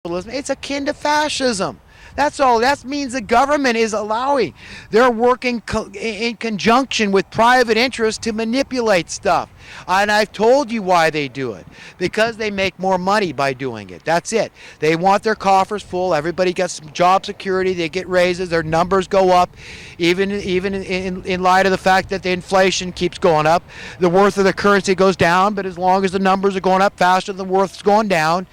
It's akin to fascism. That's all. That means the government is allowing. They're working in conjunction with private interests to manipulate stuff. And I've told you why they do it. Because they make more money by doing it. That's it. They want their coffers full. Everybody gets some job security. They get raises. Their numbers go up. Even in light of the fact that the inflation keeps going up. The worth of the currency goes down. But as long as the numbers are going up faster than the worth's going down,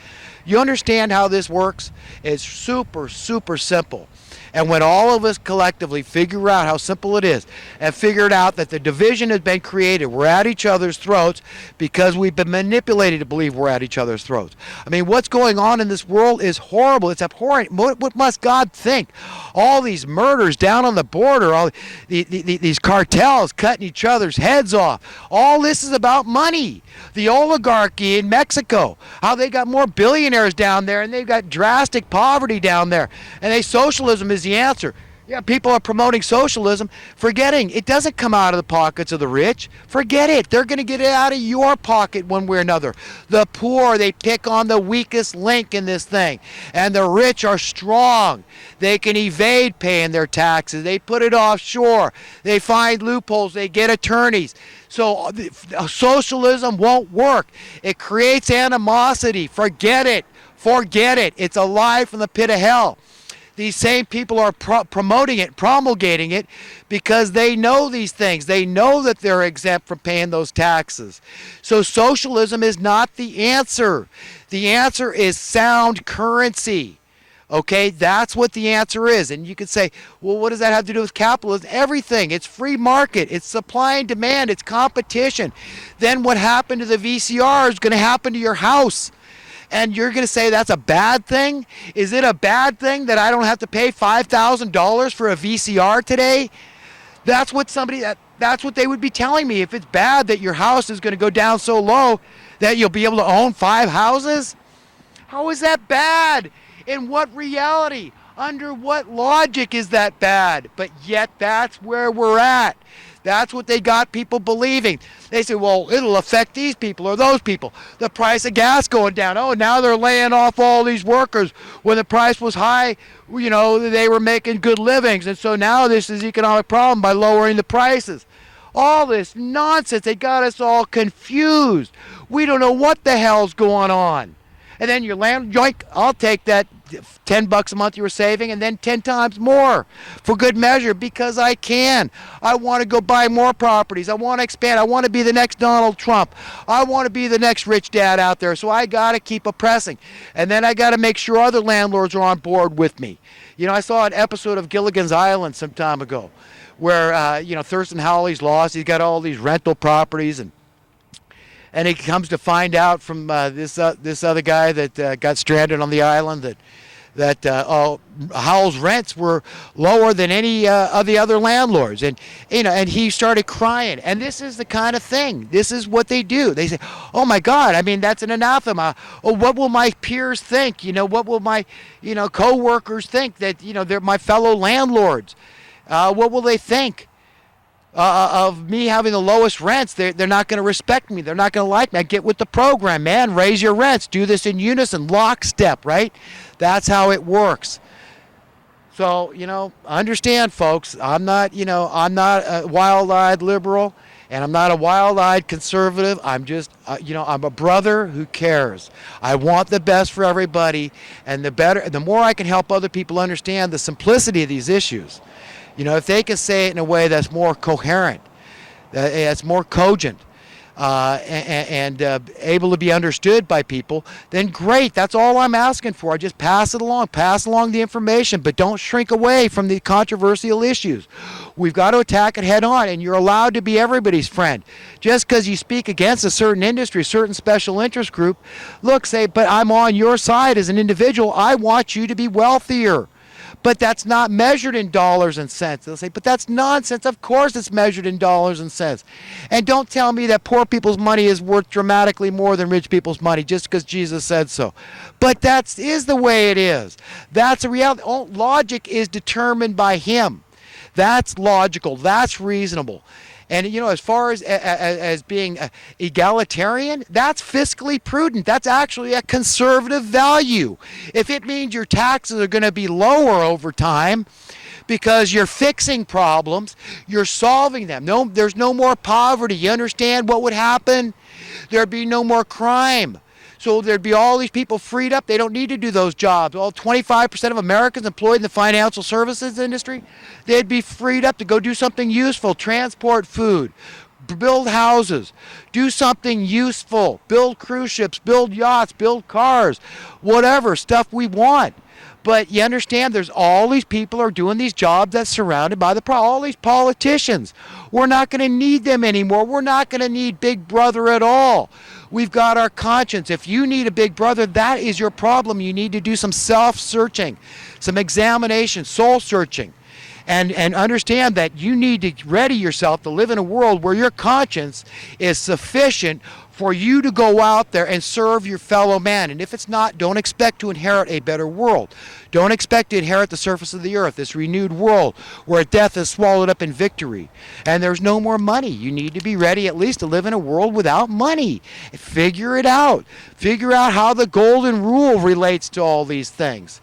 you understand how this works? It's super, super simple. And when all of us collectively figure out how simple it is and figure it out that the division has been created, we're at each other's throats because we've been manipulated to believe we're at each other's throats. I mean, what's going on in this world is horrible. It's abhorrent. What must God think? All these murders down on the border, all these cartels cutting each other's heads off. All this is about money. The oligarchy in Mexico, how they got more billionaires down there and they've got drastic poverty down there. And socialism is the answer. Yeah, people are promoting socialism, forgetting it doesn't come out of the pockets of the rich. Forget it. They're going to get it out of your pocket one way or another. The poor, they pick on the weakest link in this thing. And the rich are strong. They can evade paying their taxes. They put it offshore. They find loopholes. They get attorneys. So socialism won't work. It creates animosity. Forget it. Forget it. It's a lie from the pit of hell. These same people are promoting it, promulgating it, because they know these things. They know that they're exempt from paying those taxes. So socialism is not the answer. The answer is sound currency. Okay, that's what the answer is. And you could say, well, what does that have to do with capitalism? Everything. It's free market. It's supply and demand. It's competition. Then what happened to the VCR is going to happen to your house. And you're going to say that's a bad thing? Is it a bad thing that I don't have to pay $5,000 for a VCR today? That's what that's what they would be telling me. If it's bad that your house is going to go down so low that you'll be able to own 5 houses? How is that bad? In what reality? Under what logic is that bad? But yet that's where we're at. That's what they got people believing. They say, well, it'll affect these people or those people. The price of gas going down. Oh, now they're laying off all these workers. When the price was high, you know, they were making good livings. And so now this is an economic problem by lowering the prices. All this nonsense. They got us all confused. We don't know what the hell's going on. And then your land, yoink, I'll take that $10 a month you were saving and then 10 times more for good measure because I can. I want to go buy more properties. I want to expand. I want to be the next Donald Trump. I want to be the next rich dad out there. So I got to keep oppressing. And then I got to make sure other landlords are on board with me. You know, I saw an episode of Gilligan's Island some time ago where, Thurston Howley's lost. He's got all these rental properties and he comes to find out from this other guy that got stranded on the island that Howell's rents were lower than any of the other landlords, and he started crying. And this is the kind of thing. This is what they do. They say, "Oh my God! I mean, that's an anathema. Oh, what will my peers think? What will my coworkers think that they're my fellow landlords? What will they think?" Of me having the lowest rents. They're not going to respect me. They're not going to like me. I get with the program, man. Raise your rents. Do this in unison, lockstep, right? That's how it works. So, understand, folks. I'm not a wild-eyed liberal, and I'm not a wild-eyed conservative. I'm just, I'm a brother who cares. I want the best for everybody, and the more I can help other people understand the simplicity of these issues. If they can say it in a way that's more coherent, that's more cogent, and able to be understood by people, then great. That's all I'm asking for. I just pass it along. Pass along the information, but don't shrink away from the controversial issues. We've got to attack it head on, and you're allowed to be everybody's friend. Just because you speak against a certain industry, a certain special interest group, but I'm on your side as an individual. I want you to be wealthier. But that's not measured in dollars and cents. They'll say, but that's nonsense. Of course it's measured in dollars and cents. And don't tell me that poor people's money is worth dramatically more than rich people's money just because Jesus said so. But that is the way it is. That's a reality. Logic is determined by him. That's logical. That's reasonable. And as far as being egalitarian, that's fiscally prudent. That's actually a conservative value. If it means your taxes are going to be lower over time because you're fixing problems, you're solving them. No, there's no more poverty. You understand what would happen? There'd be no more crime. So there'd be all these people freed up. They don't need to do those jobs. All 25% of Americans employed in the financial services industry, they'd be freed up to go do something useful, transport food, build houses, do something useful, build cruise ships, build yachts, build cars, whatever, stuff we want. But you understand, there's all these people are doing these jobs that's surrounded by all these politicians. We're not going to need them anymore. We're not going to need Big Brother at all. We've got our conscience. If you need a Big Brother, that is your problem. You need to do some self-searching, some examination, soul-searching. And understand that you need to ready yourself to live in a world where your conscience is sufficient for you to go out there and serve your fellow man. And if it's not, don't expect to inherit a better world. Don't expect to inherit the surface of the earth, this renewed world where death is swallowed up in victory. And there's no more money. You need to be ready at least to live in a world without money. Figure it out. Figure out how the golden rule relates to all these things.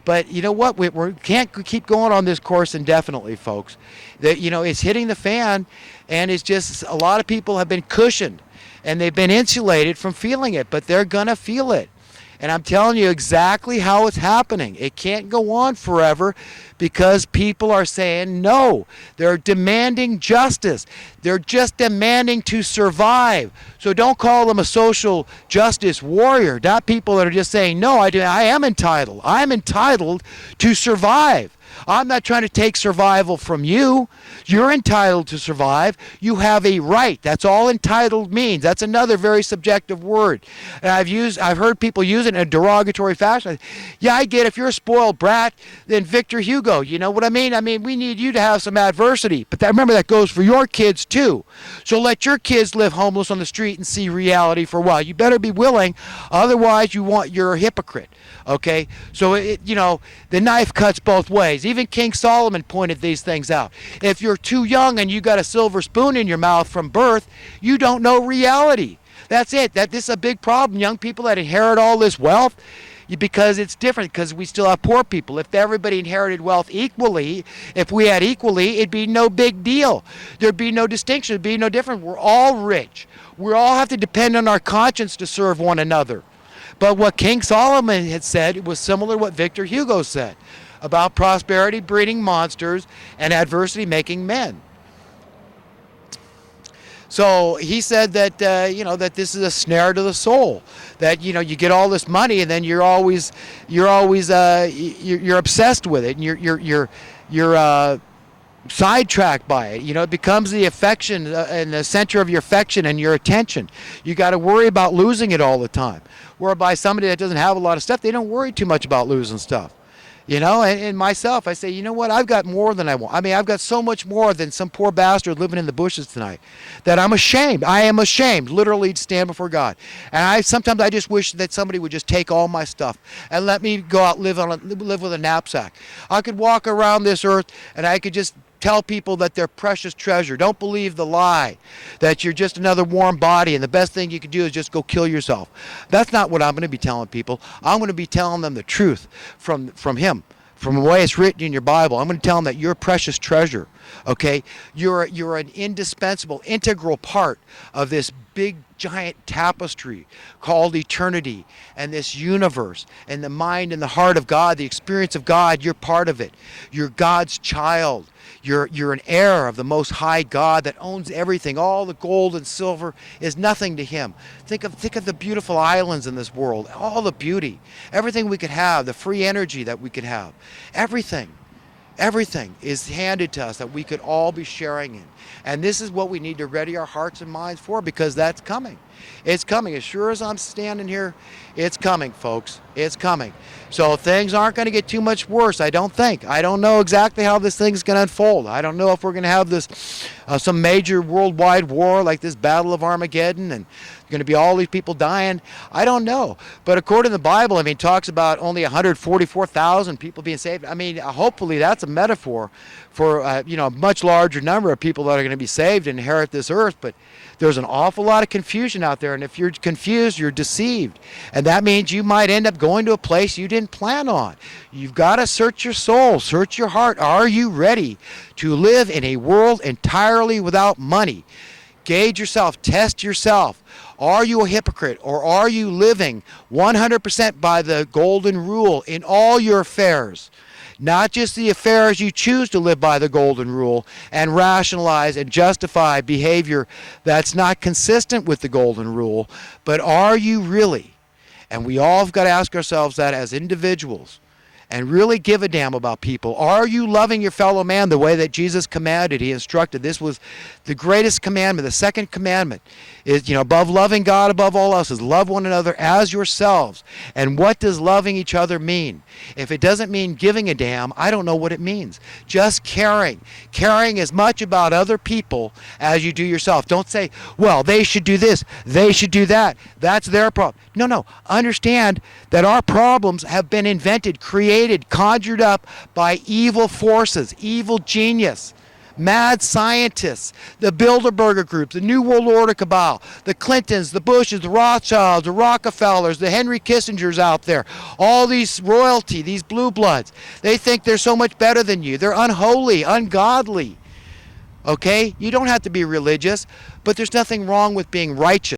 But you know what? We can't keep going on this course indefinitely, folks. It's hitting the fan, and it's just a lot of people have been cushioned, and they've been insulated from feeling it, but they're going to feel it. And I'm telling you exactly how it's happening. It can't go on forever because people are saying no. They're demanding justice. They're just demanding to survive. So don't call them a social justice warrior. Not people that are just saying, no, I am entitled. I'm entitled to survive. I'm not trying to take survival from you. You're entitled to survive. You have a right. That's all entitled means. That's another very subjective word. And I've heard people use it in a derogatory fashion. Yeah, I get if you're a spoiled brat, then Victor Hugo. You know what I mean? I mean, we need you to have some adversity. But remember, that goes for your kids too. So let your kids live homeless on the street and see reality for a while. You better be willing. Otherwise, you're a hypocrite. Okay? So, the knife cuts both ways. Even King Solomon pointed these things out. If you're too young and you got a silver spoon in your mouth from birth, you don't know reality. That's it. This is a big problem. Young people that inherit all this wealth, because it's different, because we still have poor people. If everybody inherited wealth equally, if we had equally, it'd be no big deal. There'd be no distinction. It'd be no different. We're all rich. We all have to depend on our conscience to serve one another. But what King Solomon had said was similar to what Victor Hugo said about prosperity breeding monsters and adversity making men. So he said that that this is a snare to the soul. That you get all this money and then you're always obsessed with it, and you're sidetracked by it. It becomes the affection and the center of your affection and your attention. You got to worry about losing it all the time. Whereby somebody that doesn't have a lot of stuff, they don't worry too much about losing stuff. And myself, I say, you know what? I've got more than I want. I mean, I've got so much more than some poor bastard living in the bushes tonight that I'm ashamed. I am ashamed, literally, to stand before God. And sometimes I just wish that somebody would just take all my stuff and let me go out live with a knapsack. I could walk around this earth and I could just tell people that they're precious treasure. Don't believe the lie that you're just another warm body and the best thing you can do is just go kill yourself. That's not what I'm going to be telling people. I'm going to be telling them the truth from Him, from the way it's written in your Bible. I'm going to tell them that you're a precious treasure. Okay, you're an indispensable, integral part of this big giant tapestry called eternity and this universe and the mind and the heart of God, the experience of God. You're part of it. You're God's child. You're an heir of the Most High God that owns everything. All the gold and silver is nothing to Him. Think of the beautiful islands in this world, all the beauty, everything we could have, the free energy that we could have, everything is handed to us that we could all be sharing in. And this is what we need to ready our hearts and minds for, because that's coming. It's coming. As sure as I'm standing here, it's coming, folks. It's coming. So things aren't going to get too much worse, I don't think. I don't know exactly how this thing's going to unfold. I don't know if we're going to have this some major worldwide war like this Battle of Armageddon and Going to be all these people dying? I don't know. But according to the Bible, I mean, it talks about only 144,000 people being saved. I mean, hopefully that's a metaphor for a much larger number of people that are going to be saved and inherit this earth. But there's an awful lot of confusion out there, and if you're confused, you're deceived. And that means you might end up going to a place you didn't plan on. You've got to search your soul, search your heart. Are you ready to live in a world entirely without money? Gauge yourself, test yourself. Are you a hypocrite, or are you living 100% by the golden rule in all your affairs? Not just the affairs you choose to live by the golden rule and rationalize and justify behavior that's not consistent with the golden rule, but are you really? And we all have got to ask ourselves that as individuals and really give a damn about people. Are you loving your fellow man the way that Jesus commanded? He instructed. This was the greatest commandment. The second commandment is, above loving God above all else, is love one another as yourselves. And what does loving each other mean? If it doesn't mean giving a damn, I don't know what it means. Just caring. Caring as much about other people as you do yourself. Don't say, well, they should do this, they should do that. That's their problem. No. Understand that our problems have been invented, created, conjured up by evil forces, evil genius, mad scientists, the Bilderberger groups, the New World Order cabal, the Clintons, the Bushes, the Rothschilds, the Rockefellers, the Henry Kissingers out there, all these royalty, these blue bloods. They think they're so much better than you. They're unholy, ungodly. Okay? You don't have to be religious, but there's nothing wrong with being righteous.